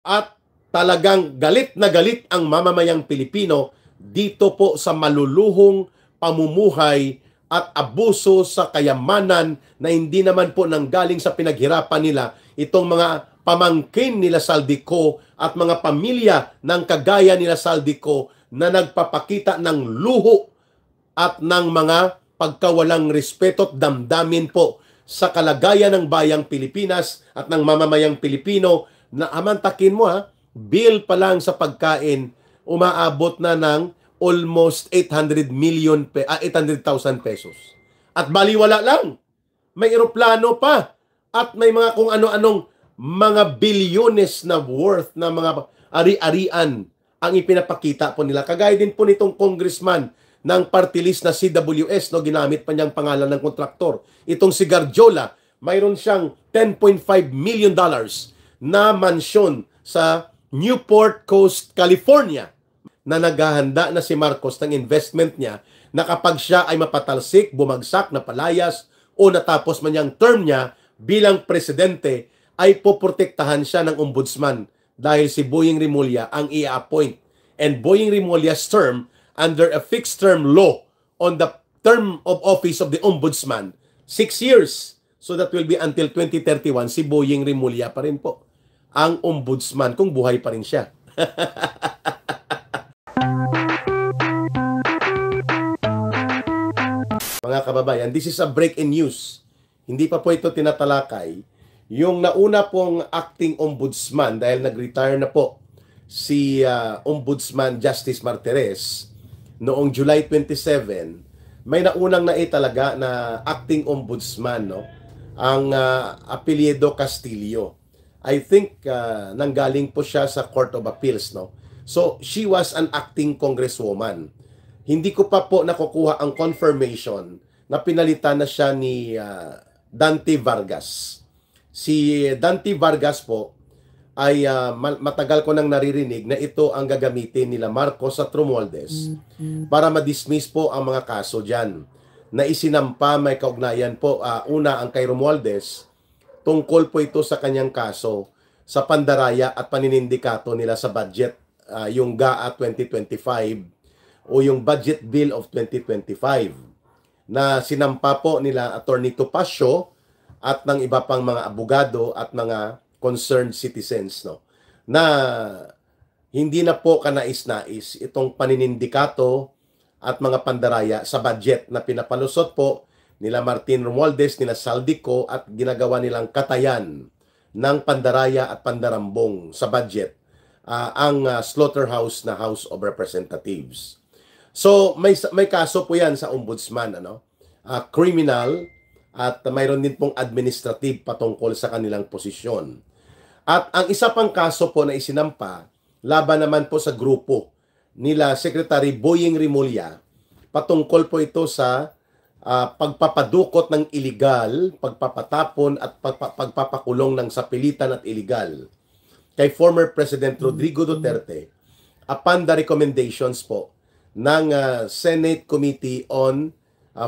At talagang galit na galit ang mamamayang Pilipino dito po sa maluluhong pamumuhay at abuso sa kayamanan na hindi naman po nanggaling sa pinaghirapan nila itong mga pamangkin nila Saldico at mga pamilya ng kagaya nila Saldico na nagpapakita ng luho at ng mga pagkawalang respeto at damdamin po sa kalagayan ng bayang Pilipinas at ng mamamayang Pilipino na amantakin mo bill pa lang sa pagkain umaabot na ng almost 800,000 pesos. At baliwala lang, may eroplano pa at may mga kung ano-anong mga bilyones na worth na mga ari-arian ang ipinapakita po nila. Kagaya din po nitong congressman ng party list na CWS, no, ginamit pa niyang pangalan ng kontraktor. Itong si Garjola, mayroon siyang $10.5 million na mansyon sa Newport Coast, California, na naghahanda na si Marcos ng investment niya na kapag siya ay mapatalsik, bumagsak, napalayas o natapos man yung term niya bilang presidente, ay poprotektahan siya ng ombudsman dahil si Boying Rimulya ang i-appoint. And Boying Rimulya's term under a fixed term law on the term of office of the ombudsman, 6 years. So that will be until 2031, si Boying Rimulya pa rin po ang ombudsman kung buhay pa rin siya. Mga kababayan, this is a break-in news. Hindi pa po ito tinatalakay. Yung nauna pong acting ombudsman, dahil nag-retire na po si Ombudsman Justice Martires, noong July 27, may naunang talaga na acting ombudsman, no? Ang apelyido Castillo. I think nanggaling po siya sa Court of Appeals, no? So, she was an acting congresswoman. Hindi ko pa po nakukuha ang confirmation na pinalitan na siya ni Dante Vargas. Si Dante Vargas po ay matagal ko nang naririnig na ito ang gagamitin nila Marcos at Romualdez para ma-dismiss po ang mga kaso dyan na isinampa. May kaugnayan po, una ang kay Romualdez, tungkol po ito sa kanyang kaso sa pandaraya at paninindikato nila sa budget, yung GAA 2025 o yung Budget Bill of 2025 na sinampa po nila Attorney Topacio at ng iba pang mga abogado at mga concerned citizens, no, na hindi na po kanais-nais itong paninindikato at mga pandaraya sa budget na pinapalusot po nila Martin Romualdez, nila Saldico at ginagawa nilang katayan ng pandaraya at pandarambong sa budget ang slaughterhouse na House of Representatives. So may kaso po yan sa ombudsman, criminal, at mayroon din pong administrative patungkol sa kanilang posisyon. At ang isa pang kaso po na isinampa, laban naman po sa grupo nila Secretary Boying Rimulya, patungkol po ito sa pagpapadukot ng illegal, pagpapatapon at pagpapakulong ng sapilitan at illegal kay former President Rodrigo Duterte upon the recommendations po ng Senate Committee on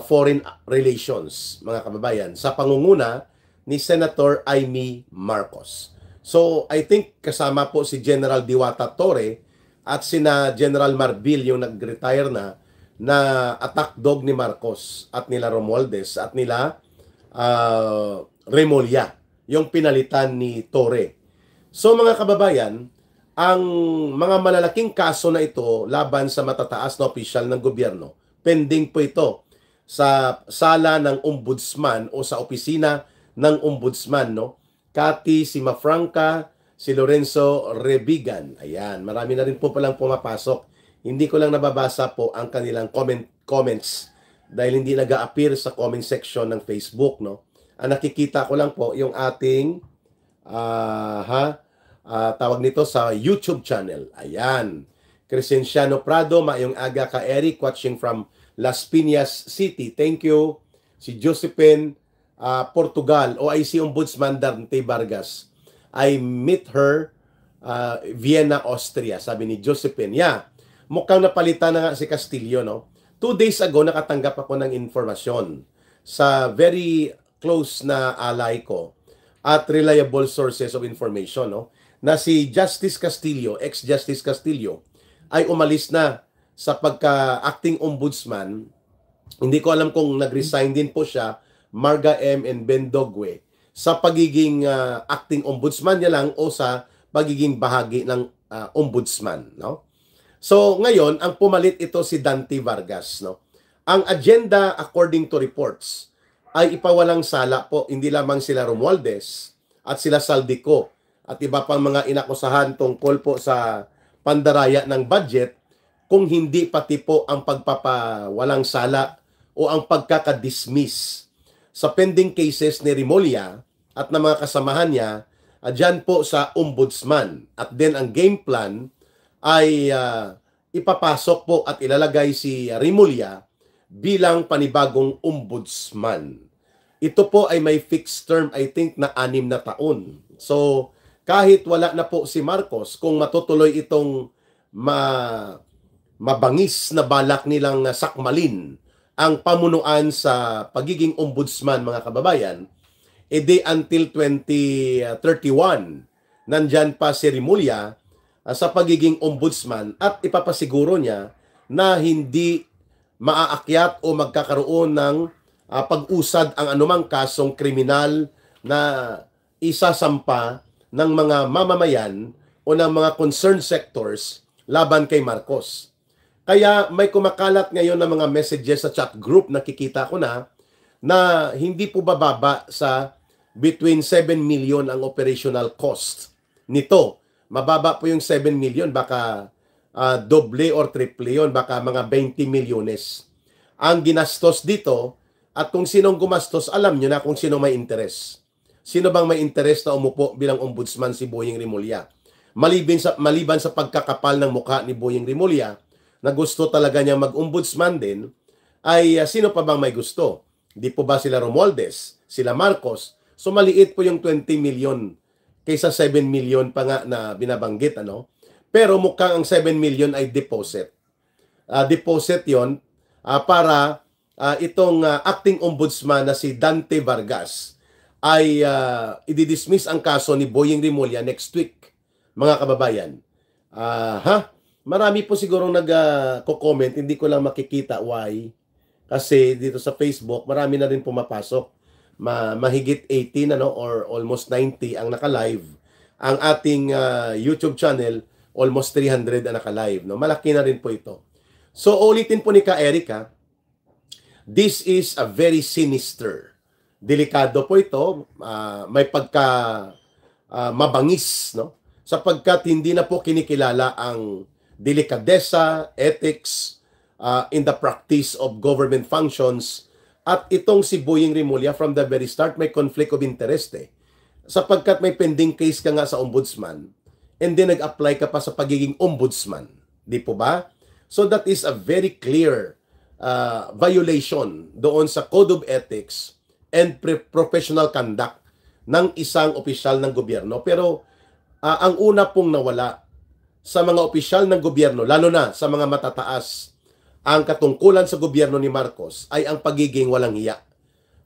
Foreign Relations, mga kababayan, sa pangunguna ni Senator Amy Marcos. So, I think kasama po si General Diwata Torre at sina General Marbil, yung nag-retire na attack dog ni Marcos at nila Romualdez at nila Remulla, yung pinalitan ni Torre. So, mga kababayan, ang mga malalaking kaso na ito laban sa matataas na opisyal ng gobyerno, pending po ito sa sala ng ombudsman o sa opisina ng ombudsman, no? Cathy Simafranca, si Lorenzo Rebigan. Ayan, marami na rin po palang pumapasok. Hindi ko lang nababasa po ang kanilang comments dahil hindi nag-a-appear sa comment section ng Facebook, no? Ang nakikita ko lang po yung ating tawag nito sa YouTube channel. Ayan. Crescenciano Prado, maayong aga ka Eric, watching from Las Piñas City. Thank you. Si Josephine Portugal, OIC Ombudsman Dante Vargas. I meet her Vienna, Austria. Sabi ni Josephine. Yeah, mukhang napalitan na nga si Castillo, no? 2 days ago, nakatanggap ako ng informasyon sa very close na ally ko at reliable sources of information, no? na si Justice Castillo, ex-Justice Castillo, ay umalis na sa pagka-acting ombudsman. Hindi ko alam kung nag-resign din po siya, Marga M. and Ben Dogwe, sa pagiging acting ombudsman niya lang o sa pagiging bahagi ng ombudsman, no? So ngayon, ang pumalit ito si Dante Vargas, no? Ang agenda according to reports ay ipawalang sala po, hindi lamang sila Romualdez at sila Saldico at iba pang mga inakusahan tungkol po sa pandaraya ng budget, kung hindi pati po ang pagpapawalang sala o ang pagkakadismiss sa pending cases ni Remulla at ng mga kasamahan niya dyan po sa ombudsman. At then ang game plan ay ipapasok po at ilalagay si Remulla bilang panibagong ombudsman. Ito po ay may fixed term, I think, na 6 na taon. So, kahit wala na po si Marcos, kung matutuloy itong mabangis na balak nilang sakmalin ang pamunuan sa pagiging ombudsman, mga kababayan, edi until 2031, nandyan pa si Remulla sa pagiging ombudsman at ipapasiguro niya na hindi maaakyat o magkakaroon ng pag-usad ang anumang kasong kriminal na isasampa ng mga mamamayan o ng mga concerned sectors laban kay Marcos. Kaya may kumakalat ngayon ng mga messages sa chat group, nakikita ko na hindi po bababa sa between 7 million ang operational cost nito. Mababa po yung 7 million, baka doble or triple yun, baka mga 20 milyones ang ginastos dito. At kung sinong gumastos, alam nyo na kung sino may interes. Sino bang may interes na umupo bilang ombudsman? Si Boyeng Remulla. Maliban sa pagkakapal ng mukha ni Boyeng Remulla, na gusto talaga niya mag-ombudsman din, ay sino pa bang may gusto? Di po ba sila Romualdez, sila Marcos? So maliit po yung 20 million kaysa 7 million pa nga na binabanggit, ano? Pero mukhang ang 7 million ay deposit. Deposit yon para itong acting ombudsman na si Dante Vargas ay i-dismiss ang kaso ni Boyeng Remulla next week, mga kababayan. Marami po siguro nag-comment, hindi ko lang makikita why. Kasi dito sa Facebook, marami na rin pumapasok. Mahigit 18 or almost 90 ang naka-live. Ang ating YouTube channel, almost 300 ang naka-live. No? Malaki na rin po ito. So ulitin po ni Ka Erica, this is a very sinister. Delikado po ito, may pagka mabangis, no? Sapagkat hindi na po kinikilala ang delikadesa, ethics in the practice of government functions. At itong si Boyeng Remulla from the very start may conflict of interest sapagkat may pending case ka nga sa ombudsman and then nag-apply ka pa sa pagiging ombudsman. Di po ba? So that is a very clear violation doon sa Code of Ethics and Professional Conduct ng isang opisyal ng gobyerno. Pero ang una pong nawala sa mga opisyal ng gobyerno, lalo na sa mga matataas, ang katungkulan sa gobyerno ni Marcos ay ang pagiging walang hiya.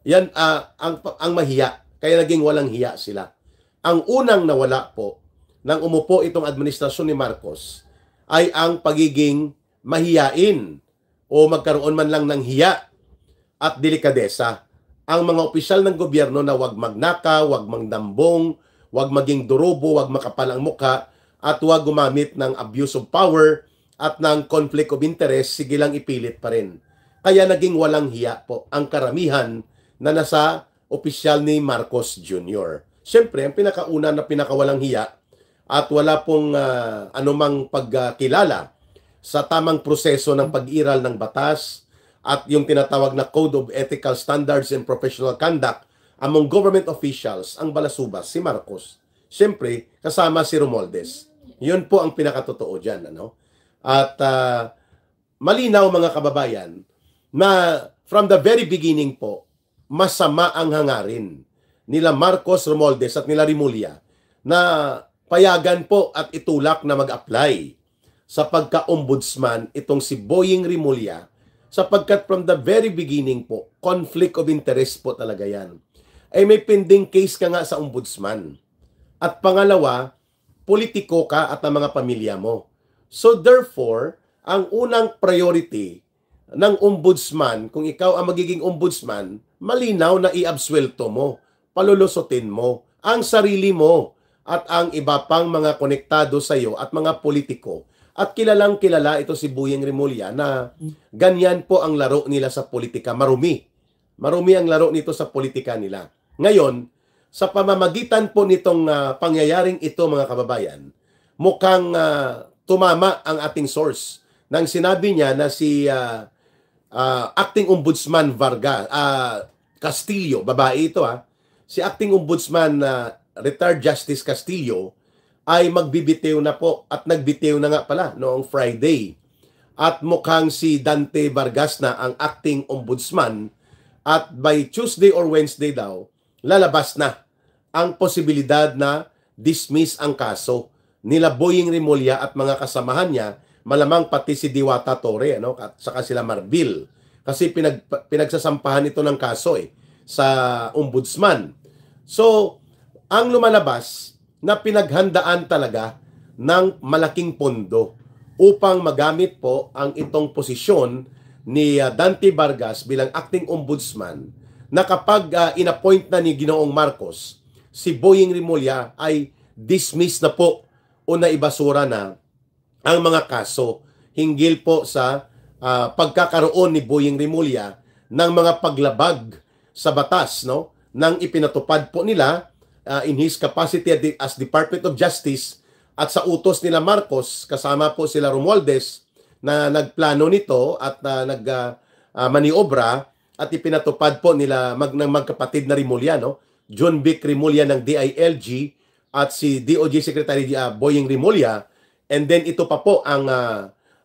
Yan ang mahiya, kaya naging walang hiya sila. Ang unang nawala po nang umupo itong administrasyon ni Marcos ay ang pagiging mahiyain o magkaroon man lang ng hiya at delikadesa. Ang mga opisyal ng gobyerno na wag magnakaw, wag magdambong, wag maging durobo, wag makapal ang mukha, at wag gumamit ng abuse of power at ng conflict of interest, sige lang ipilit pa rin. Kaya naging walang hiya po ang karamihan na nasa opisyal ni Marcos Jr. Siyempre, ang pinakauna na pinakawalang hiya at wala pong anumang pagkilala sa tamang proseso ng pag-iral ng batas at yung tinatawag na Code of Ethical Standards and Professional Conduct among government officials, ang balasubas, si Marcos. Siyempre, kasama si Romualdez. Yun po ang pinakatotoo dyan. Ano? At malinaw mga kababayan na from the very beginning po, masama ang hangarin nila Marcos, Romualdez at nila Remulla na payagan po at itulak na mag-apply sa pagka-ombudsman itong si Boyeng Remulla sapagkat from the very beginning po, conflict of interest po talaga yan. Ay may pending case ka nga sa ombudsman. At pangalawa, politiko ka at ang mga pamilya mo. So therefore, ang unang priority ng ombudsman, kung ikaw ang magiging ombudsman, malinaw na iabsuelto mo, palulusutin mo ang sarili mo at ang iba pang mga konektado sa iyo at mga politiko. At kilalang kilala ito si Boyeng Rimulya na ganyan po ang laro nila sa politika. Marumi. Marumi ang laro nito sa politika nila. Ngayon, sa pamamagitan po nitong pangyayaring ito mga kababayan, mukhang tumama ang ating source nang sinabi niya na si Acting Ombudsman Castillo, babae ito si Acting Ombudsman Retired Justice Castillo ay magbibitiw na po at nagbitiw na nga pala noong Friday. At mukhang si Dante Vargas na ang Acting Ombudsman at by Tuesday or Wednesday daw, lalabas na ang posibilidad na dismiss ang kaso nila Boyeng Rimulya at mga kasamahan niya, malamang pati si Diwata Torre, at saka sila Marbil. Kasi pinagsasampahan ito ng kaso sa ombudsman. So, ang lumalabas na pinaghandaan talaga ng malaking pondo upang magamit po ang itong posisyon ni Dante Vargas bilang acting ombudsman na kapag inappoint na ni Ginoong Marcos, si Boyeng Rimulya ay dismiss na po o naibasura na ang mga kaso hinggil po sa pagkakaroon ni Boyeng Rimulya ng mga paglabag sa batas, nang ipinatupad po nila in his capacity as Department of Justice at sa utos nila Marcos, kasama po sila Romualdez na nagplano nito at maniobra at ipinatupad po nila ng magkapatid na Rimulya, John Vic Rimulya ng DILG at si DOJ Secretary Boyeng Rimulya, and then ito pa po ang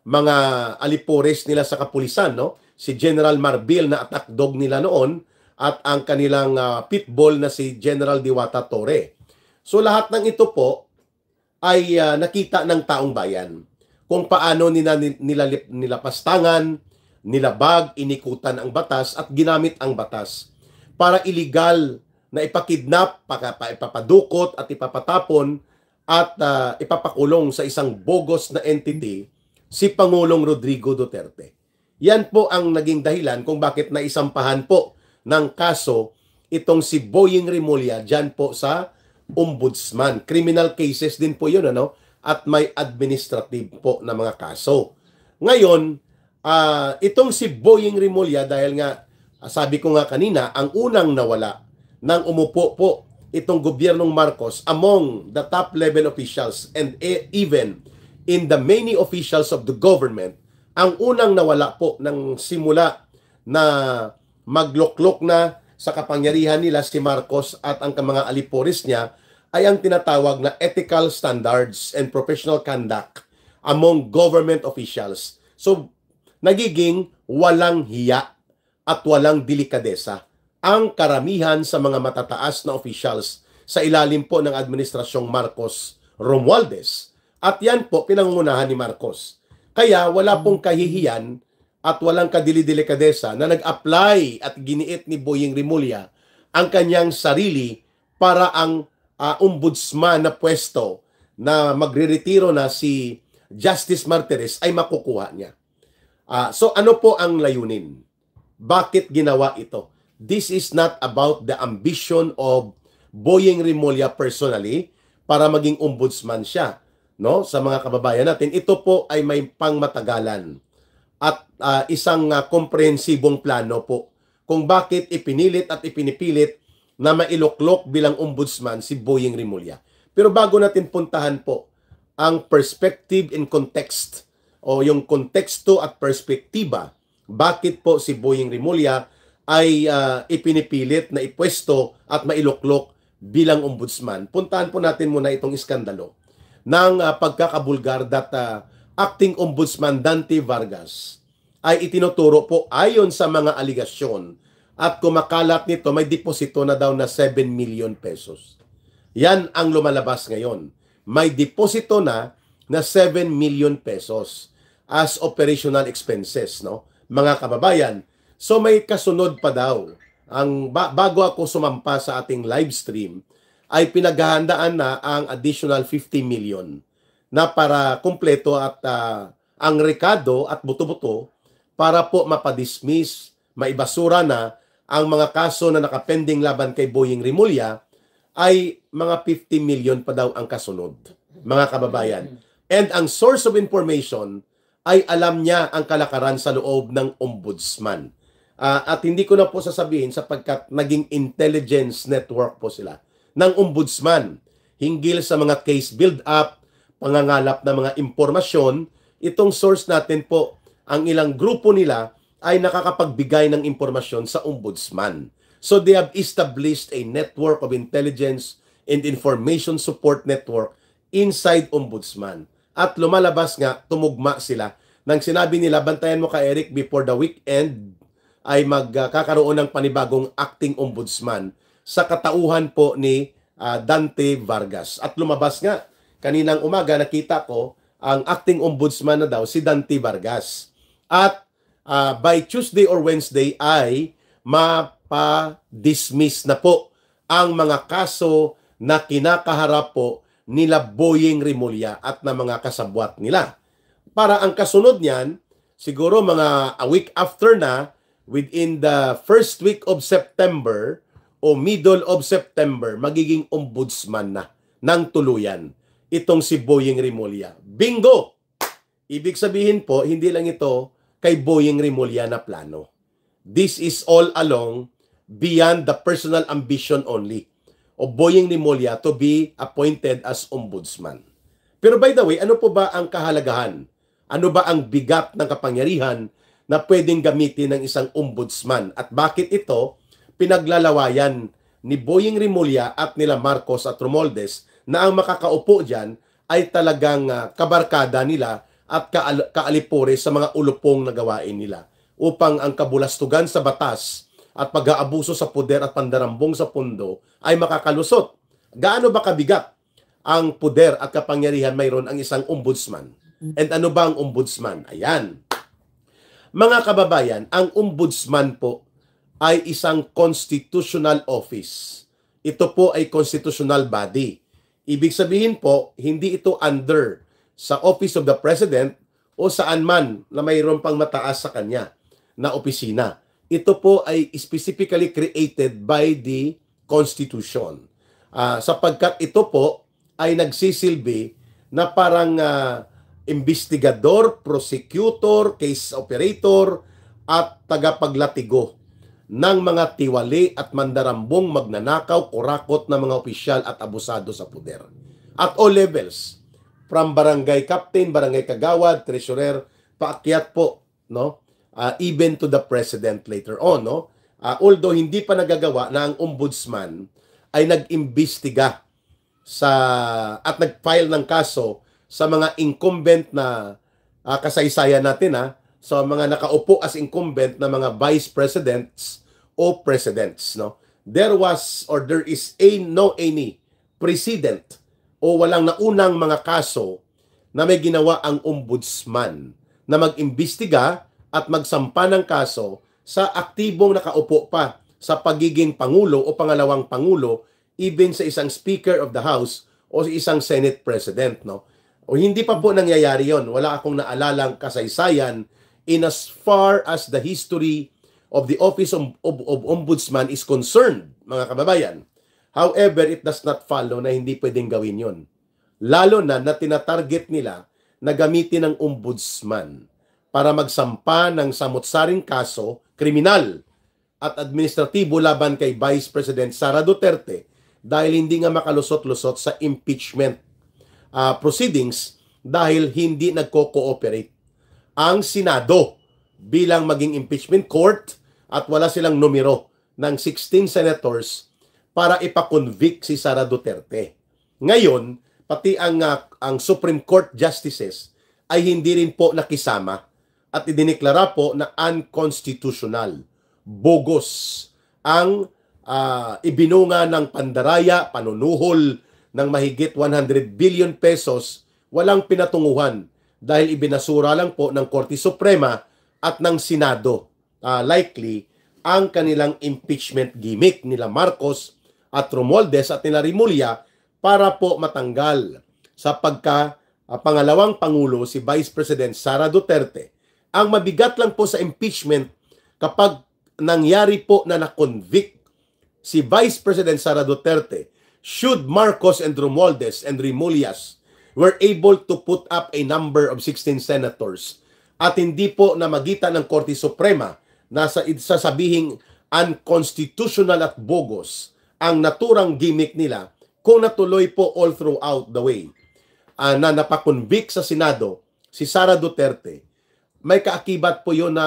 mga alipores nila sa kapulisan, si General Marbil na attack dog nila noon at ang kanilang pitbull na si General Diwata Torre. So lahat ng ito po ay nakita ng taong bayan kung paano nilapastangan, nilabag, inikutan ang batas at ginamit ang batas para illegal na ipakidnap, ipapadukot at ipapatapon at ipapakulong sa isang bogus na entity si Pangulong Rodrigo Duterte. Yan po ang naging dahilan kung bakit naisampahan po ng kaso itong si Boyeng Rimulya dyan po sa ombudsman. Criminal cases din po yun, at may administrative po na mga kaso. Ngayon, itong si Boyeng Rimulya, dahil nga, sabi ko nga kanina, ang unang nawala nang umupo po itong gobyernong Marcos among the top level officials and even in the many officials of the government, ang unang nawala po ng simula na magloklok na sa kapangyarihan nila si Marcos at ang mga alipores niya ay ang tinatawag na ethical standards and professional conduct among government officials. So, nagiging walang hiya at walang delikadesa ang karamihan sa mga matataas na officials sa ilalim po ng administrasyong Marcos Romualdez. At yan po pinangungunahan ni Marcos. Kaya wala pong kahihiyan at walang kadilidelikadesa na nag-apply at giniit ni Boyeng Rimulya ang kanyang sarili para ang ombudsman na pwesto na magre-retiro na si Justice Martires ay makukuha niya. So ano po ang layunin? Bakit ginawa ito? This is not about the ambition of Boyeng Rimulya personally para maging ombudsman siya, sa mga kababayan natin. Ito po ay may pangmatagalan at isang komprehensibong plano po kung bakit ipinilit at ipinipilit na mailuklok bilang ombudsman si Boyeng Rimulya. Pero bago natin puntahan po ang perspective and context o yung konteksto at perspektiba, bakit po si Boyeng Rimulya ay ipinipilit na ipwesto at mailuklok bilang ombudsman. Puntahan po natin muna itong iskandalo ng pagkakabulgar that acting ombudsman Dante Vargas ay itinuturo po ayon sa mga aligasyon at kumakalat nito may deposito na daw na 7 million pesos. Yan ang lumalabas ngayon. May deposito na 7 million pesos as operational expenses, mga kababayan. So may kasunod pa daw. Bago ako sumampa sa ating live stream, ay pinaghahandaan na ang additional 50 million na para kumpleto at ang rekado at buto-buto para po mapadismiss, maibasura na ang mga kaso na nakapending laban kay Boying Rimulya ay mga 50 million pa daw ang kasunod, mga kababayan. And ang source of information ay alam niya ang kalakaran sa loob ng ombudsman. At hindi ko na po sasabihin sapagkat naging intelligence network po sila ng ombudsman hinggil sa mga case build-up, pangangalap ng mga impormasyon. Itong source natin po, ang ilang grupo nila ay nakakapagbigay ng impormasyon sa ombudsman. So they have established a network of intelligence and information support network inside ombudsman. At lumalabas nga, tumugma sila. Nang sinabi nila, bantayan mo ka Eric, before the weekend ay magkakaroon ng panibagong acting ombudsman sa katauhan po ni Dante Vargas. At lumabas nga, kaninang umaga nakita ko, ang acting ombudsman na daw si Dante Vargas. At by Tuesday or Wednesday ay mapa-dismiss na po ang mga kaso na kinakaharap po nila Boying Rimulya at na mga kasabwat nila. Para ang kasunod niyan, siguro mga a week after na, within the first week of September o middle of September, magiging ombudsman na ng tuluyan itong si Boying Rimulya. Bingo! Ibig sabihin po, hindi lang ito kay Boying Rimulya na plano. This is all along beyond the personal ambition only of Boying Rimulya to be appointed as ombudsman. Pero by the way, ano po ba ang kahalagahan? Ano ba ang bigat ng kapangyarihan na pwedeng gamitin ng isang ombudsman? At bakit ito pinaglalawayan ni Boying Rimulya at nila Marcos at Romualdez na ang makakaupo dyan ay talagang kabarkada nila at kaalipore sa mga ulupong na gawain nila upang ang kabulastugan sa batas at pag-aabuso sa poder at pandarambong sa pundo ay makakalusot. Gaano ba kabigat ang poder at kapangyarihan mayroon ang isang ombudsman? And ano ba ang ombudsman? Ayan. Mga kababayan, ang ombudsman po ay isang constitutional office. Ito po ay constitutional body. Ibig sabihin po, hindi ito under sa Office of the President o saan man na mayroon pang mataas sa kanya na opisina. Ito po ay specifically created by the Constitution. Sapagkat ito po ay nagsisilbi na parang investigador, prosecutor, case operator, at tagapaglatigo ng mga tiwali at mandarambong magnanakaw, kurakot na mga opisyal at abusado sa poder. At all levels, from barangay captain, barangay kagawad, treasurer, paakyat po, no? Even to the president later on, no? Although hindi pa nagagawa na ang ombudsman ay nag-imbestiga at nag-file ng kaso sa mga incumbent na kasaysayan natin, sa mga nakaupo as incumbent na mga vice presidents o presidents, no? There was or there is any precedent o walang naunang mga kaso na may ginawa ang ombudsman na mag-imbestiga at magsampa ng kaso sa aktibong nakaupo pa sa pagiging pangulo o pangalawang pangulo, even sa isang speaker of the house o isang senate president, no? O hindi pa po nangyayari yon. Wala akong naalalang kasaysayan in as far as the history of the Office of Ombudsman is concerned, mga kababayan. However, it does not follow na hindi pwedeng gawin yon. Lalo na tinatarget nila na gamitin ng ombudsman para magsampa ng samot-saring kaso, kriminal at administratibo laban kay Vice President Sara Duterte dahil hindi nga makalusot-lusot sa impeachment proceedings dahil hindi nagko-cooperate ang Senado bilang maging impeachment court at wala silang numero ng 16 senators para ipakonvict si Sara Duterte. Ngayon, pati ang Supreme Court justices ay hindi rin po nakisama at idineklara po na unconstitutional. Bogus ang ibinunga ng pandaraya, panunuhol ng mahigit 100 billion pesos, walang pinatunguhan dahil ibinasura lang po ng Korte Suprema at ng Senado likely ang kanilang impeachment gimmick nila Marcos at Romualdez at nila Rimulya para po matanggal sa pangalawang Pangulo si Vice President Sara Duterte. Ang mabigat lang po sa impeachment kapag nangyari po na na-convict si Vice President Sara Duterte, should Marcos and Romualdez and Remullaz were able to put up a number of 16 senators at hindi po na magitan ng Korte Suprema na sasabihing unconstitutional at bogus ang naturang gimmick nila kung natuloy po all throughout the way na napakonvict sa Senado si Sara Duterte, may kaakibat po yun na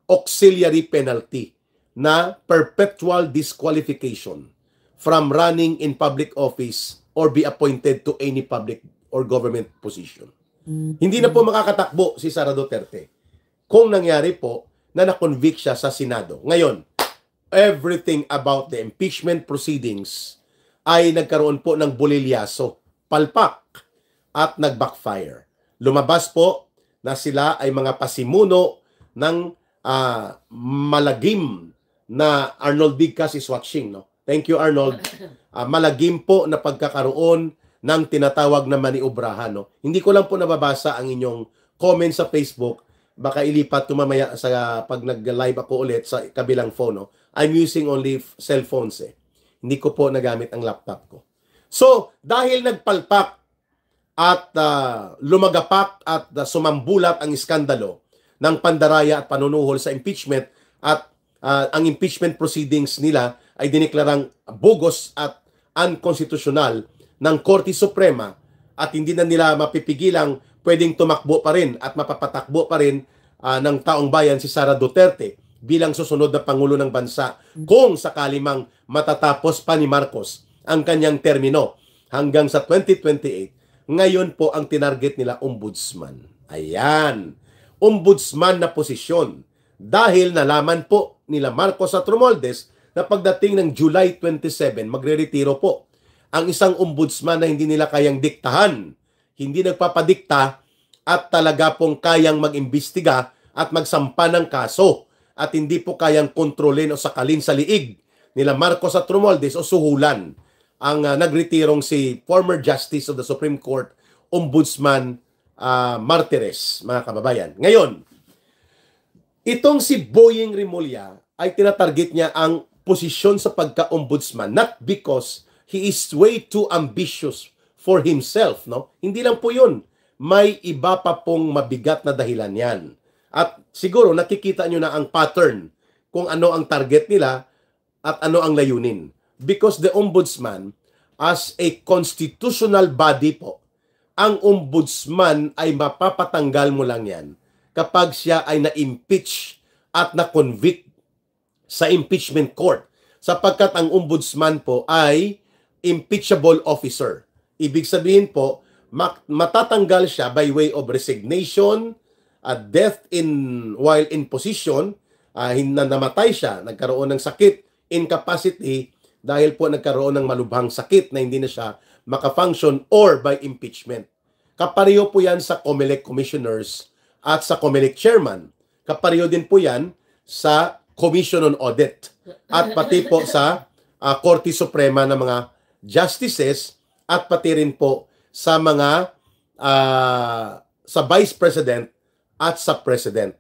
auxiliary penalty na perpetual disqualification from running in public office or be appointed to any public or government position. Hindi na po makakatakbo si Sara Duterte kung nangyari po na na-convict siya sa Senado. Ngayon, everything about the impeachment proceedings ay nagkaroon po ng bulilyaso, palpak, at nag-backfire. Lumabas po na sila ay mga pasimuno ng malagim na Arnold Bigcas is watching. No? Thank you, Arnold. Malagim po na pagkakaroon ng tinatawag na maniobrahan. No? Hindi ko lang po nababasa ang inyong comment sa Facebook. Baka ilipat tumamaya sa pag nag-live ako ulit sa kabilang phone. No? I'm using only cellphones. Hindi ko po nagamit ang laptop ko. So, dahil nagpalpak at lumagapak at sumambulat ang iskandalo ng pandaraya at panunuhol sa impeachment at ang impeachment proceedings nila ay diniklarang bogus at unconstitutional ng Korte Suprema at hindi na nila mapipigilang pwedeng tumakbo pa rin at mapapatakbo pa rin ng taong bayan si Sara Duterte bilang susunod na Pangulo ng Bansa kung sakali mang matatapos pa ni Marcos ang kanyang termino hanggang sa 2028. Ngayon po ang tinarget nila ombudsman. Ayan, ombudsman na posisyon dahil nalaman po nila Marcos at Romualdez na pagdating ng July 27, magre-retiro po ang isang ombudsman na hindi nila kayang diktahan, hindi nagpapadikta at talaga pong kayang mag-imbestiga at magsampa ng kaso at hindi po kayang kontrolin o sakalin sa liig nila Marcos at Romualdez o suhulan ang nagretirong si former Justice of the Supreme Court, Ombudsman Martires, mga kababayan. Ngayon, itong si Boying Rimulya ay tinatarget niya ang posisyon sa pagka-ombudsman not because he is way too ambitious for himself, no? Hindi lang po yun. May iba pa pong mabigat na dahilan yan. At siguro nakikita nyo na ang pattern kung ano ang target nila at ano ang layunin. Because the ombudsman, as a constitutional body po, ang ombudsman ay mapapatanggal mo lang yan kapag siya ay na-impeach at na-convict sa impeachment court. Sapagkat ang ombudsman po ay impeachable officer. Ibig sabihin po, matatanggal siya by way of resignation, death while in position, namatay siya, nagkaroon ng sakit, incapacity, dahil po nagkaroon ng malubhang sakit na hindi na siya makafunction or by impeachment. Kapareho po yan sa COMELEC commissioners at sa COMELEC chairman. Kapareho din po yan sa Commission on Audit at pati po sa Korte Suprema ng mga justices at pati rin po sa mga sa Vice President at sa President.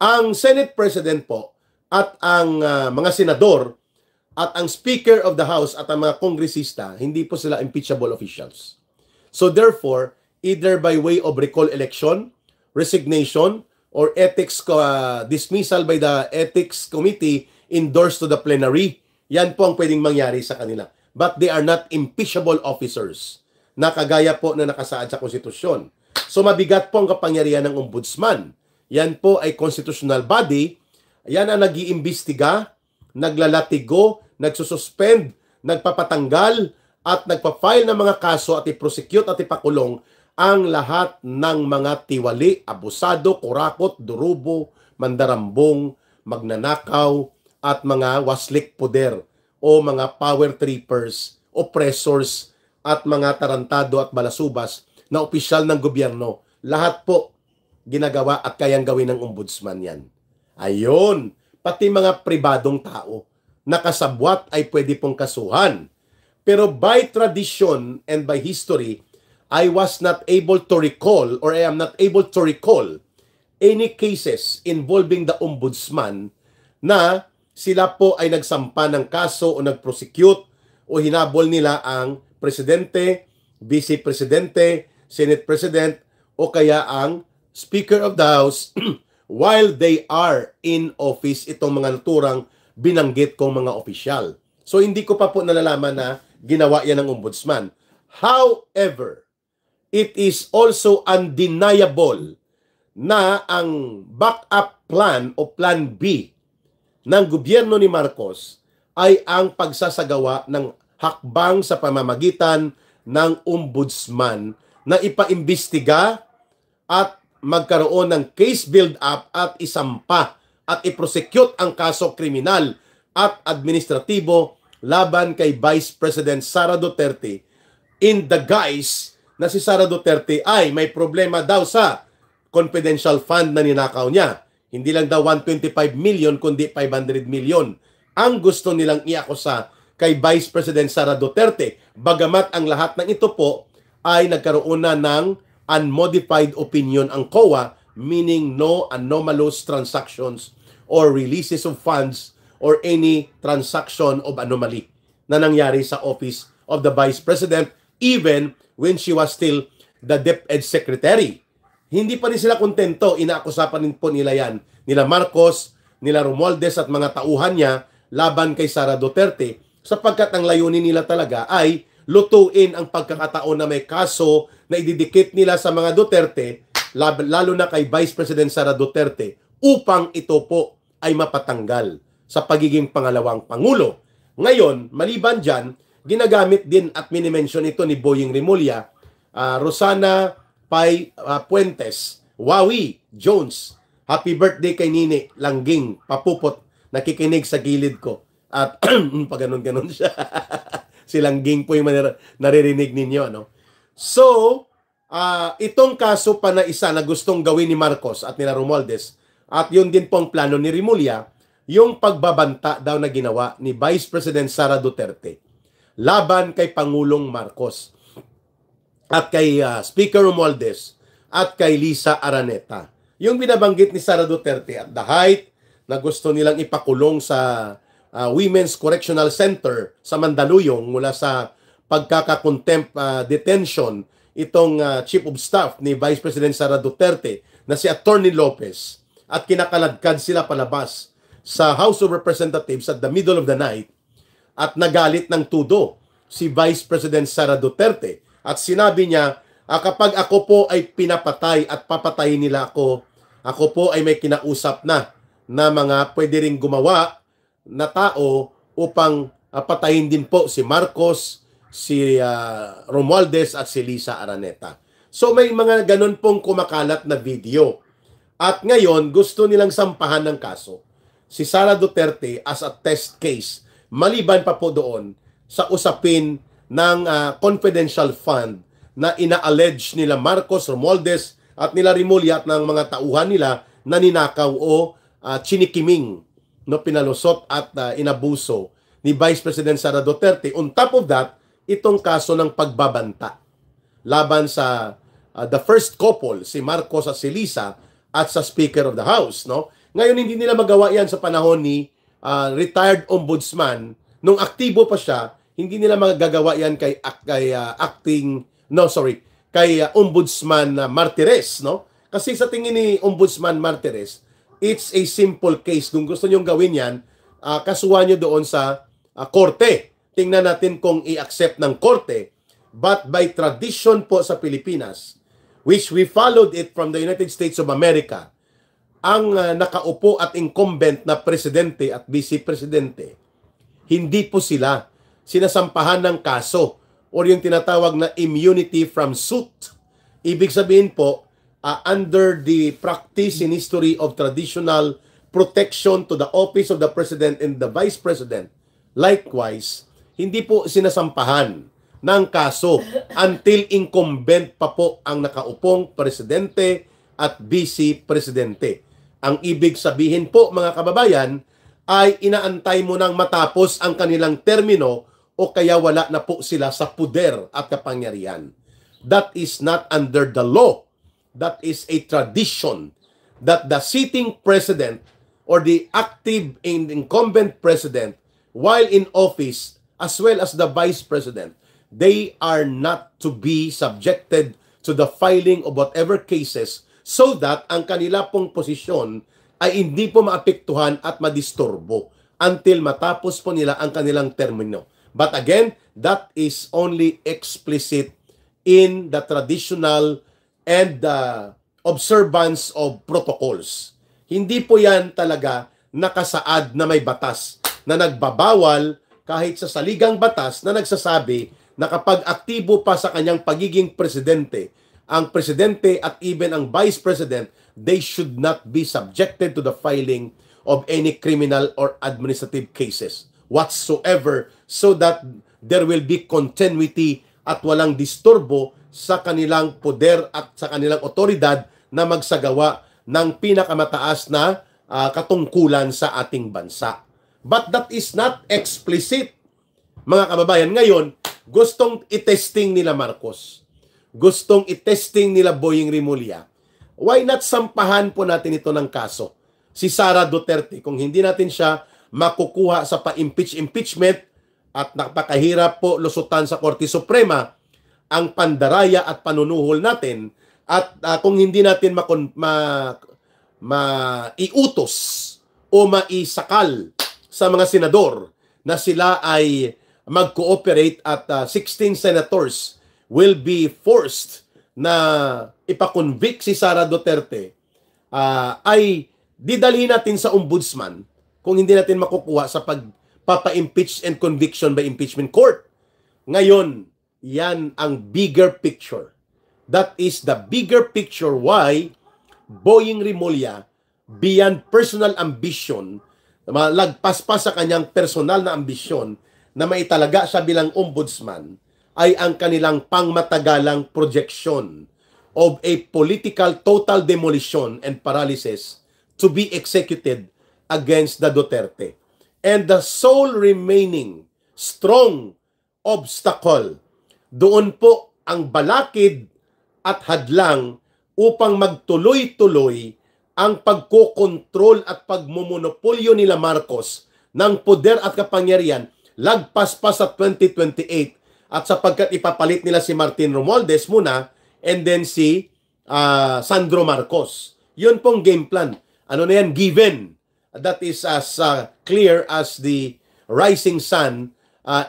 Ang Senate President po at ang mga senador at ang Speaker of the House at ang mga kongresista, hindi po sila impeachable officials. So therefore, either by way of recall election, resignation, or ethics dismissal by the Ethics Committee endorsed to the plenary, yan po ang pwedeng mangyari sa kanila. But they are not impeachable officers na kagaya po na nakasaad sa konstitusyon. So mabigat po ang kapangyarihan ng ombudsman. Yan po ay constitutional body. Yan ang nag-iimbestiga, naglalatigo, nagsususpend, nagpapatanggal, at nagpa-file ng mga kaso at i-prosecute at ipakulong ang lahat ng mga tiwali, abusado, kurakot, durubo, mandarambong, magnanakaw, at mga waslik poder o mga power trippers, oppressors, at mga tarantado at balasubas na opisyal ng gobyerno. Lahat po ginagawa at kayang gawin ng ombudsman yan. Ayun, pati mga pribadong tao nakasabwat ay pwede pong kasuhan. Pero by tradition and by history, I was not able to recall or I am not able to recall any cases involving the ombudsman na sila po ay nagsampa ng kaso o nag-prosecute o hinabol nila ang presidente, vice presidente, senate president o kaya ang speaker of the house while they are in office, itong mga naturang binanggit kong mga opisyal. So hindi ko pa po nalalaman na ginawa yan ng ombudsman. However, it is also undeniable na ang backup plan o plan B ng gobyerno ni Marcos ay ang pagsasagawa ng hakbang sa pamamagitan ng ombudsman na ipaimbestiga at magkaroon ng case build-up at isampa at iprosecute ang kaso kriminal at administratibo laban kay Vice President Sara Duterte in the guise na si Sara Duterte ay may problema daw sa confidential fund na ninakaw niya. Hindi lang daw 125 million kundi 500 million ang gusto nilang iakusa kay Vice President Sara Duterte. Bagamat ang lahat ng ito po ay nagkaroon na ng unmodified opinion ang COA, meaning no anomalous transactions or releases of funds or any transaction of anomaly na nangyari sa office of the Vice President even when she was still the DepEd Secretary. Hindi pa rin sila kontento, inaakusa pa rin po nila yan, nila Marcos, nila Romualdez at mga tauhan niya laban kay Sara Duterte sapagkat ang layunin nila talaga ay lutuin ang pagkakataon na may kaso na ididikit nila sa mga Duterte, lalo na kay Vice President Sara Duterte, upang ito po ay mapatanggal sa pagiging pangalawang Pangulo. Ngayon, maliban dyan, ginagamit din at minimension ito ni Boying Rimulya, Rosana Pai Puentes, Wawi Jones. Happy birthday kay Nini Langging, papupot, nakikinig sa gilid ko. At pag ganun-ganun siya. Si Langging po yung naririnig ninyo. No? So, itong kaso pa na isa na gustong gawin ni Marcos at nila Romualdez, at yun din pong plano ni Rimulya, yung pagbabanta daw na ginawa ni Vice President Sara Duterte laban kay Pangulong Marcos at kay Speaker Romualdez at kay Lisa Araneta. Yung binabanggit ni Sara Duterte at the height na gusto nilang ipakulong sa Women's Correctional Center sa Mandaluyong mula sa pagkakakontempt detention itong Chief of Staff ni Vice President Sara Duterte na si Attorney Lopez at kinakaladkad sila palabas sa House of Representatives at the middle of the night at nagalit ng tudo si Vice President Sara Duterte at sinabi niya, kapag ako po ay pinapatay at papatayin nila ako po ay may kinausap na mga pwede ring gumawa na tao upang patayin din po si Marcos, si Romualdez at si Lisa Araneta. So may mga ganun pong kumakalat na video. At ngayon, gusto nilang sampahan ng kaso si Sara Duterte as a test case. Maliban pa po doon sa usapin ng confidential fund na ina-allege nila Marcos, Romualdez at nila Rimulya at ng mga tauhan nila na ninakaw o chinikiming, no, pinalusot at inabuso ni Vice President Sara Duterte. On top of that, itong kaso ng pagbabanta laban sa the first couple, si Marcos at si Lisa, at sa Speaker of the House. No? Ngayon, hindi nila magawa yan sa panahon ni retired ombudsman. Nung aktibo pa siya, hindi nila magagawa yan kay Ombudsman Martires. No? Kasi sa tingin ni Ombudsman Martires, it's a simple case. Kung gusto nyong gawin yan, kasuhan nyo doon sa korte. Tingnan natin kung i-accept ng korte. But by tradition po sa Pilipinas, which we followed it from the United States of America, ang nakaupo at incumbent na presidente at vice-presidente, hindi po sila sinasampahan ng kaso or yung tinatawag na immunity from suit. Ibig sabihin po, under the practice and history of traditional protection to the office of the president and the vice president, likewise, hindi po sinasampahan ng kaso until incumbent pa po ang nakaupong presidente at vice-presidente. Ang ibig sabihin po, mga kababayan, ay inaantay mo nang matapos ang kanilang termino o kaya wala na po sila sa puder at kapangyarihan. That is not under the law. That is a tradition that the sitting president or the active incumbent president while in office as well as the vice president, they are not to be subjected to the filing of whatever cases so that ang kanila pong posisyon ay hindi po maapektuhan at madisturbo until matapos po nila ang kanilang termino. But again, that is only explicit in the traditional and the observance of protocols. Hindi po yan talaga nakasaad na may batas na nagbabawal kahit sa saligang batas na nagsasabi na kapag aktibo pa sa kanyang pagiging presidente, ang presidente at even ang vice president, they should not be subjected to the filing of any criminal or administrative cases whatsoever so that there will be continuity at walang disturbo sa kanilang poder at sa kanilang otoridad na magsagawa ng pinakamataas na katungkulan sa ating bansa. But that is not explicit. Mga kababayan, ngayon, gustong itesting nila Marcos. Gustong itesting nila Boying Rimulya. Why not sampahan po natin ito ng kaso? Si Sara Duterte, kung hindi natin siya makukuha sa pa-impeachment at napakahirap po lusutan sa Korte Suprema ang pandaraya at panunuhol natin at kung hindi natin maiutos o maisakal sa mga senador na sila ay mag-cooperate at 16 senators will be forced na ipakonvict si Sara Duterte, ay didalhin natin sa ombudsman kung hindi natin makukuha sa pagpapa-impeach and conviction by impeachment court. Ngayon, yan ang bigger picture. That is the bigger picture why Boying Rimulya, beyond personal ambition, lagpas pa sa kanyang personal na ambisyon na maitalaga siya bilang ombudsman, ay ang kanilang pangmatagalang projection of a political total demolition and paralysis to be executed against the Duterte. And the sole remaining strong obstacle, doon po ang balakid at hadlang upang magtuloy-tuloy ang pagkokontrol at pagmumonopolyo nila Marcos ng poder at kapangyarihan lagpas pa sa 2028 at sapagkat ipapalit nila si Martin Romualdez muna and then si Sandro Marcos. Yun pong game plan. Ano na yan? Given. That is as clear as the rising sun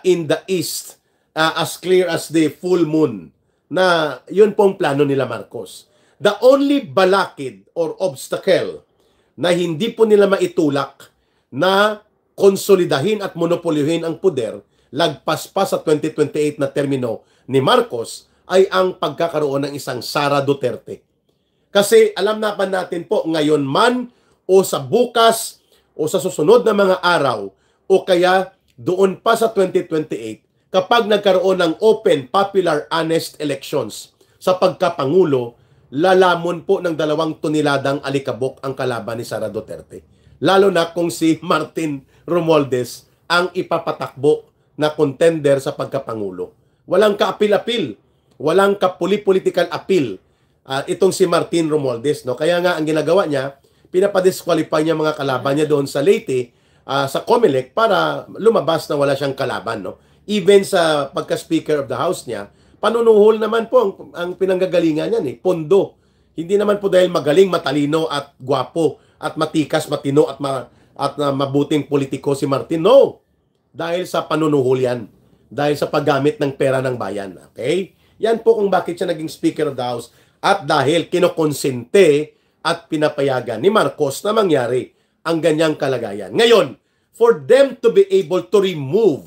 in the east, as clear as the full moon, na yun pong plano nila Marcos. The only balakid or obstacle na hindi po nila maitulak na konsolidahin at monopolihin ang poder lagpas pa sa 2028 na termino ni Marcos ay ang pagkakaroon ng isang Sara Duterte. Kasi alam na pa natin po ngayon man o sa bukas o sa susunod na mga araw o kaya doon pa sa 2028 kapag nagkaroon ng open, popular, honest elections sa pagkapangulo, lalamon po ng 2 toneladang alikabok ang kalaban ni Sara Duterte. Lalo na kung si Martin Romualdez ang ipapatakbo na contender sa pagkapangulo. Walang kaapil-apil, walang kapuli-political appeal itong si Martin Romualdez. No? Kaya nga ang ginagawa niya, pinapadisqualify niya mga kalaban niya doon sa Leyte, sa Comelec para lumabas na wala siyang kalaban. No? Even sa pagka-speaker of the House niya, panunuhol naman po ang pinanggagalingan niyan. Pondo. Hindi naman po dahil magaling, matalino at gwapo at matikas, matino at mabuting politiko si Martin. No! Dahil sa panunuhol yan. Dahil sa paggamit ng pera ng bayan. Okay? Yan po kung bakit siya naging Speaker of the House. At dahil kinokonsente at pinapayagan ni Marcos na mangyari ang ganyang kalagayan. Ngayon, for them to be able to remove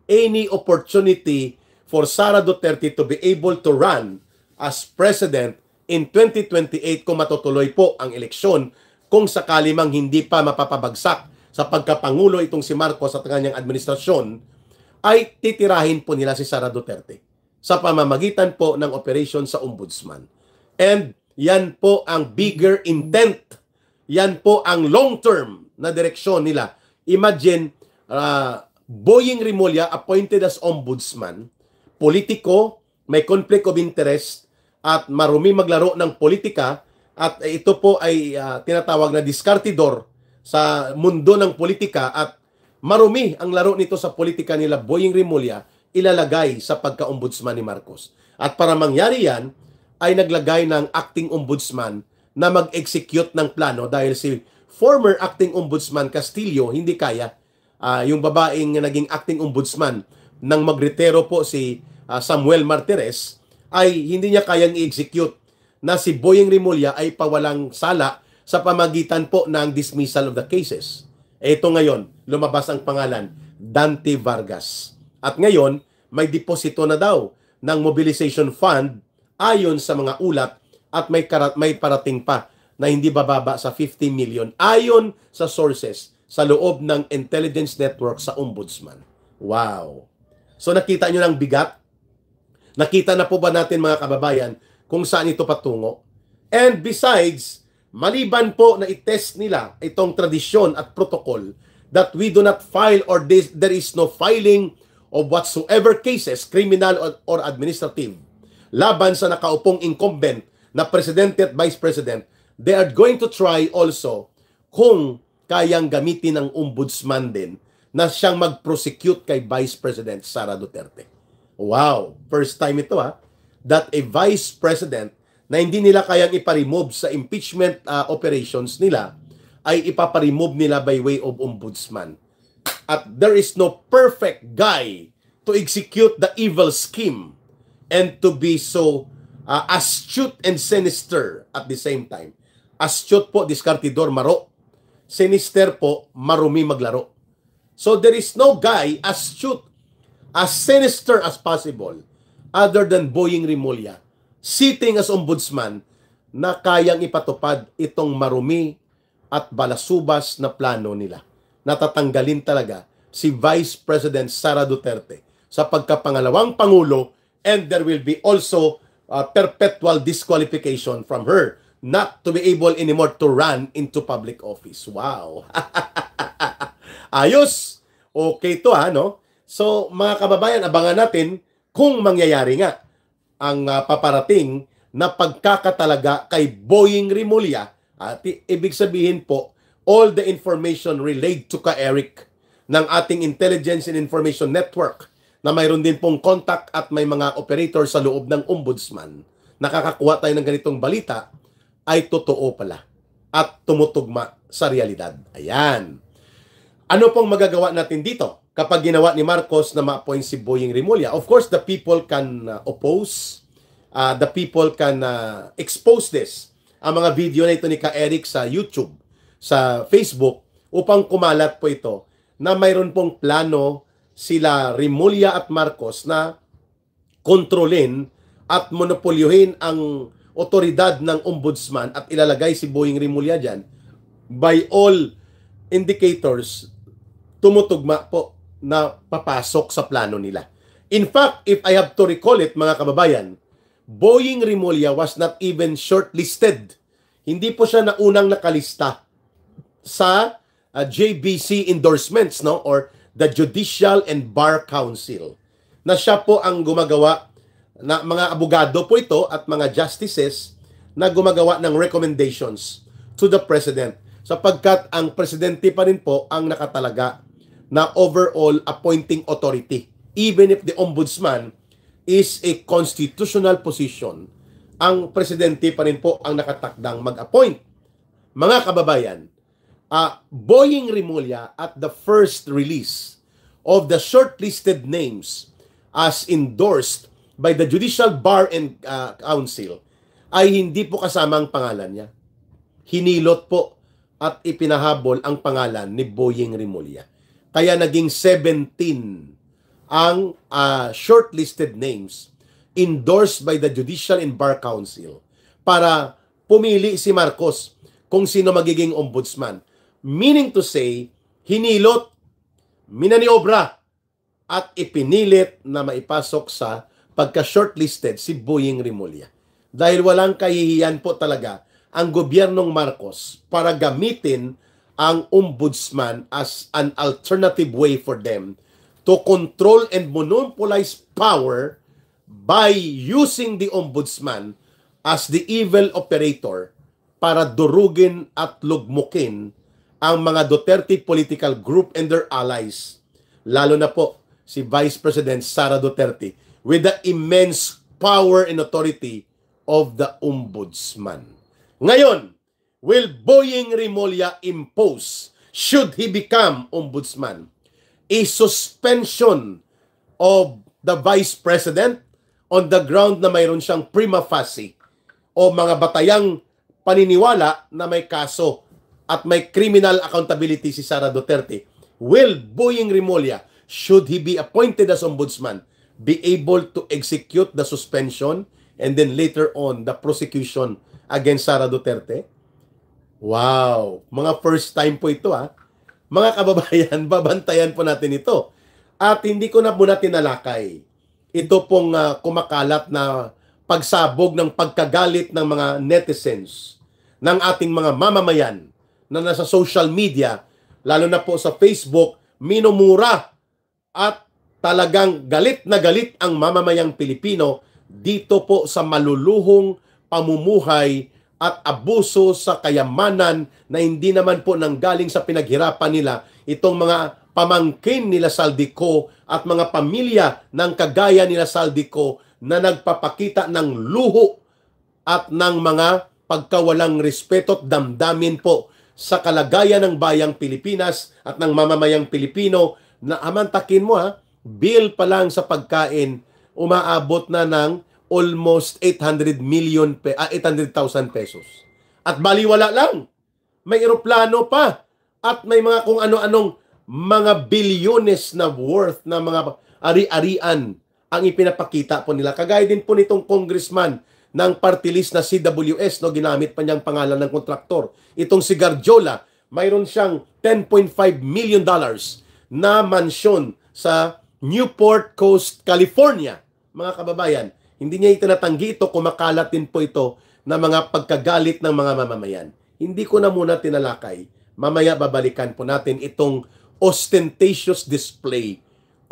any opportunity for Sara Duterte to be able to run as president in 2028 kung matutuloy po ang eleksyon, kung sakali mang hindi pa mapapabagsak sa pagkapangulo itong si Marcos at kanyang administrasyon, ay titirahin po nila si Sara Duterte sa pamamagitan po ng operation sa ombudsman. And yan po ang bigger intent. Yan po ang long-term na direksyon nila. Imagine, Boying Rimulya appointed as ombudsman, politiko, may conflict of interest, at marumi maglaro ng politika, at ito po ay tinatawag na diskartidor sa mundo ng politika, at marumi ang laro nito sa politika nila Boying Rimulya, ilalagay sa pagka-ombudsman ni Marcos. At para mangyari yan, ay naglagay ng acting ombudsman na mag-execute ng plano dahil si former acting ombudsman Castillo hindi kaya. Yung babaeng naging acting ombudsman nang magretiro po si Samuel Martires ay hindi niya kayang i-execute na si Boying Rimulya ay pawalang sala sa pamagitan po ng dismissal of the cases. Ito ngayon, lumabas ang pangalan, Dante Vargas. At ngayon, may deposito na daw ng mobilization fund ayon sa mga ulat at may parating pa na hindi bababa sa 50 million ayon sa sources sa loob ng intelligence network sa ombudsman. Wow! So nakita nyo ng bigat? Nakita na po ba natin mga kababayan kung saan ito patungo? And besides, maliban po na itest nila itong tradisyon at protocol that we do not file or there is no filing of whatsoever cases, criminal or administrative, laban sa nakaupong incumbent na presidente at vice president, they are going to try also kung kayang gamitin ng ombudsman din na siyang mag-prosecute kay Vice President Sara Duterte. Wow! First time ito that a vice president na hindi nila kayang ipa-remove sa impeachment operations nila ay ipapa-remove nila by way of ombudsman. At there is no perfect guy to execute the evil scheme and to be so astute and sinister at the same time. Astute po, diskartidor, maro. Sinister po, marumi maglaro. So there is no guy astute, as sinister as possible, other than Boying Rimulya, sitting as ombudsman, na kayang ipatupad itong marumi at balasubas na plano nila. Natatanggalin talaga si Vice President Sara Duterte sa pagkapangalawang Pangulo, and there will be also perpetual disqualification from her not to be able anymore to run into public office. Wow! Ayos! Okay to no? So, mga kababayan, abangan natin kung mangyayari nga ang paparating na pagkakatalaga kay Boying Rimulya. At ibig sabihin po, all the information relayed to ka-Eric ng ating Intelligence and Information Network na mayroon din pong contact at may mga operator sa loob ng ombudsman, nakakakuha tayo ng ganitong balita, ay totoo pala at tumutugma sa realidad. Ayan. Ano pong magagawa natin dito kapag ginawa ni Marcos na ma-appoint si Boying Rimulya? Of course, the people can oppose, the people can expose this. Ang mga video na ito ni ka-Eric sa YouTube, sa Facebook, upang kumalat po ito na mayroon pong plano sila Rimulya at Marcos na kontrolin at monopolyuhin ang otoridad ng ombudsman at ilalagay si Boying Rimulya dyan. By all indicators, tumutugma po na papasok sa plano nila. In fact, if I have to recall it, mga kababayan, Boying Rimulya was not even shortlisted. Hindi po siya naunang nakalista sa JBC endorsements, no, or the Judicial and Bar Council, na siya po ang gumagawa na mga abogado po ito at mga justices na gumagawa ng recommendations to the President, sapagkat ang presidente pa rin po ang nakatalaga na overall appointing authority. Even if the ombudsman is a constitutional position, ang presidente pa rin po ang nakatakdang mag-appoint. Mga kababayan, Boying Rimulya at the first release of the shortlisted names as endorsed by the Judicial Bar and Council ay hindi po kasama ang pangalan niya. Hinilot po at ipinahabol ang pangalan ni Boying Rimulya. Kaya naging 17 ang shortlisted names endorsed by the Judicial and Bar Council para pumili si Marcos kung sino magiging ombudsman. Meaning to say, hinilot, minaniobra, at ipinilit na maipasok sa pagka-shortlisted si Boying Rimulya. Dahil walang kahihiyan po talaga ang gobyernong Marcos para gamitin ang ombudsman as an alternative way for them to control and monopolize power by using the ombudsman as the evil operator para durugin at lugmukin ang mga Duterte political group and their allies. Lalo na po si Vice President Sara Duterte with the immense power and authority of the ombudsman. Ngayon, will Boying Remulla impose, should he become ombudsman, a suspension of the Vice President on the ground na mayroon siyang prima facie o mga batayang paniniwala na may kaso at may criminal accountability si Sara Duterte? Will Boying Remulla, should he be appointed as ombudsman, be able to execute the suspension and then later on the prosecution against Sara Duterte? Wow! Mga first time po ito ha. Mga kababayan, babantayan po natin ito. At hindi ko na muna tinalakay ito pong kumakalat na pagsabog ng pagkagalit ng mga netizens, ng ating mga mamamayan na nasa social media, lalo na po sa Facebook, minumura at talagang galit na galit ang mamamayang Pilipino dito po sa maluluhong pamumuhay at abuso sa kayamanan na hindi naman po nanggaling sa pinaghirapan nila itong mga pamangkin nila Saldico at mga pamilya ng kagaya nila Saldico na nagpapakita ng luho at ng mga pagkawalang respeto at damdamin po sa kalagayan ng bayang Pilipinas at ng mamamayang Pilipino na amantakin mo bill pa lang sa pagkain umaabot na ng almost 800,000 pesos. At baliwala lang, may eroplano pa at may mga kung ano-anong mga bilyones na worth na mga ari-arian ang ipinapakita po nila. Kagaya din po nitong congressman ng party list na CWS, no, ginamit pa niyang pangalan ng kontraktor. Itong si Garjola, mayroon siyang $10.5 million na mansyon sa Newport Coast, California. Mga kababayan, hindi niya itinatanggi ito, kumakalat din po ito na mga pagkagalit ng mga mamamayan. Hindi ko na muna tinalakay. Mamaya babalikan po natin itong ostentatious display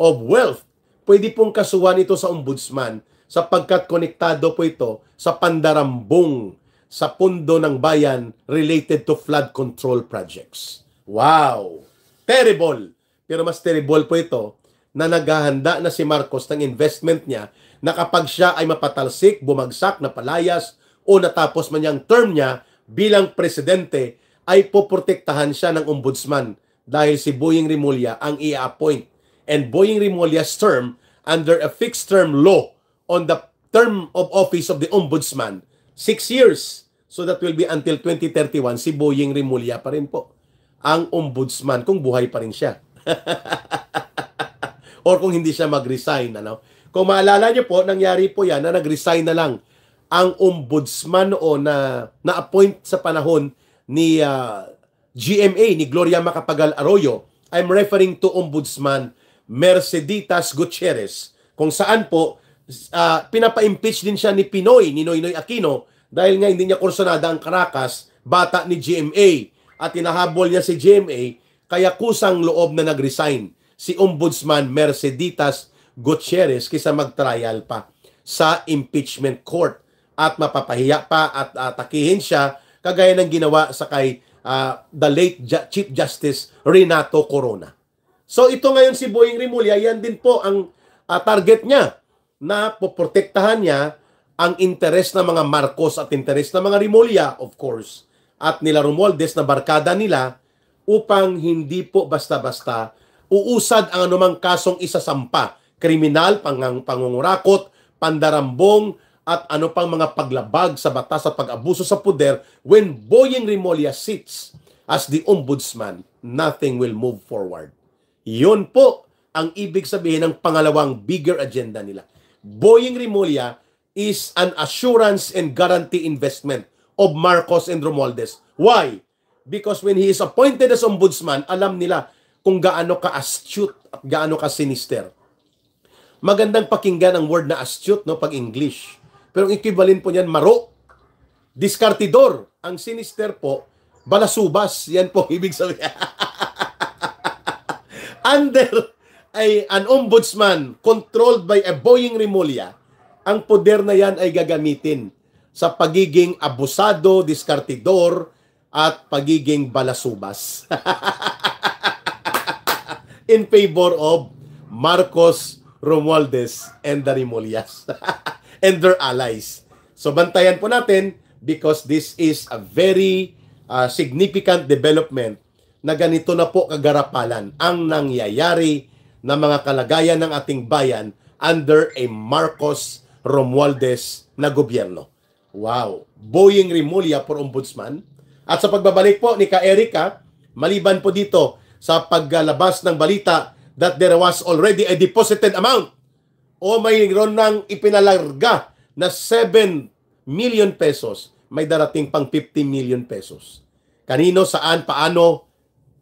of wealth. Pwede pong kasuhan ito sa ombudsman sapagkat konektado po ito sa pandarambong sa pundo ng bayan related to flood control projects. Wow! Terrible! Pero mas terrible po ito na naghahanda na si Marcos ng investment niya na kapag siya ay mapatalsik, bumagsak, napalayas, o natapos man yung term niya bilang presidente, ay poprotektahan siya ng ombudsman dahil si Boying Remulla ang i-appoint. And Boying Remulla's term under a fixed term law on the term of office of the ombudsman, 6 years. So that will be until 2031, si Boying Remulla pa rin po ang ombudsman kung buhay pa rin siya. Or kung hindi siya mag-resign, ano? Kung maalala nyo po, nangyari po yan na nag-resign na lang ang ombudsman o na-appoint sa panahon ni GMA, ni Gloria Macapagal Arroyo. I'm referring to Ombudsman Merceditas Gutierrez, kung saan po pinapa-impeach din siya ni Noynoy Aquino dahil nga hindi niya kursunada ang Caracas, bata ni GMA, at tinahabol niya si GMA, kaya kusang loob na nag-resign si Ombudsman Merceditas Gutierrez kaysa mag-trial pa sa impeachment court at mapapahiya pa at atakihin siya kagaya ng ginawa sa kay the late Chief Justice Renato Corona. So ito ngayon si Boying Remulla, yan din po ang target niya na poprotektahan niya ang interes ng mga Marcos at interes ng mga Remulla, of course, at nila Romualdez na barkada nila upang hindi po basta-basta uusad ang anumang kasong isasampa, kriminal, pangungurakot, pandarambong, at ano pang mga paglabag sa batas at pag-abuso sa poder. When Boying Remulla sits as the ombudsman, nothing will move forward. Yun po ang ibig sabihin ng pangalawang bigger agenda nila. Boying Remulla is an assurance and guarantee investment of Marcos and Romualdez. Why? Because when he is appointed as ombudsman, alam nila kung gaano ka-astute at gaano ka-sinister. Magandang pakinggan ang word na astute, no, pag English. Pero ang equivalent po niyan, maro. Diskartidor. Ang sinister po, balasubas. Yan po ibig sabihin. Under an ombudsman controlled by a Boying Rimulya, ang poder na yan ay gagamitin sa pagiging abusado, diskartidor, at pagiging balasubas. In favor of Marcos, Romualdez, and the Remulyas. And their allies. So bantayan po natin because this is a very significant development na ganito na po kagarapalan ang nangyayari na mga kalagayan ng ating bayan under a Marcos Romualdez na gobyerno. Wow! Boying Rimulya for Ombudsman. At sa pagbabalik po ni Ka Erica, maliban po dito sa paglalabas ng balita that there was already a deposited amount o mayroon nang ipinalarga na 7 million pesos, may darating pang 50 million pesos. Kanino, saan, paano,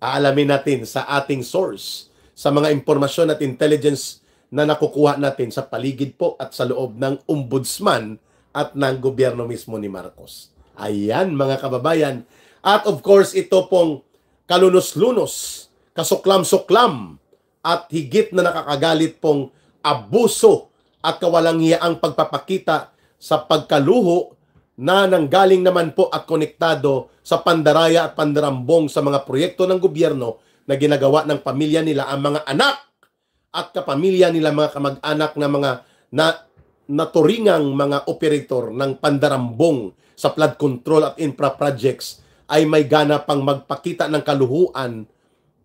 aalamin natin sa ating source, sa mga impormasyon at intelligence na nakukuha natin sa paligid po at sa loob ng ombudsman at ng gobyerno mismo ni Marcos. Ayan mga kababayan. At of course, ito pong kalunos-lunos, kasuklam-suklam, at higit na nakakagalit pong abuso at kawalang hiyaang pagpapakita sa pagkaluho na nanggaling naman po at konektado sa pandaraya at pandarambong sa mga proyekto ng gobyerno na ginagawa ng pamilya nila, ang mga anak at kapamilya nila, mga kamag-anak na mga naturingang mga operator ng pandarambong sa flood control at infra projects ay may gana pang magpakita ng kaluhuan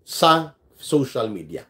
sa social media.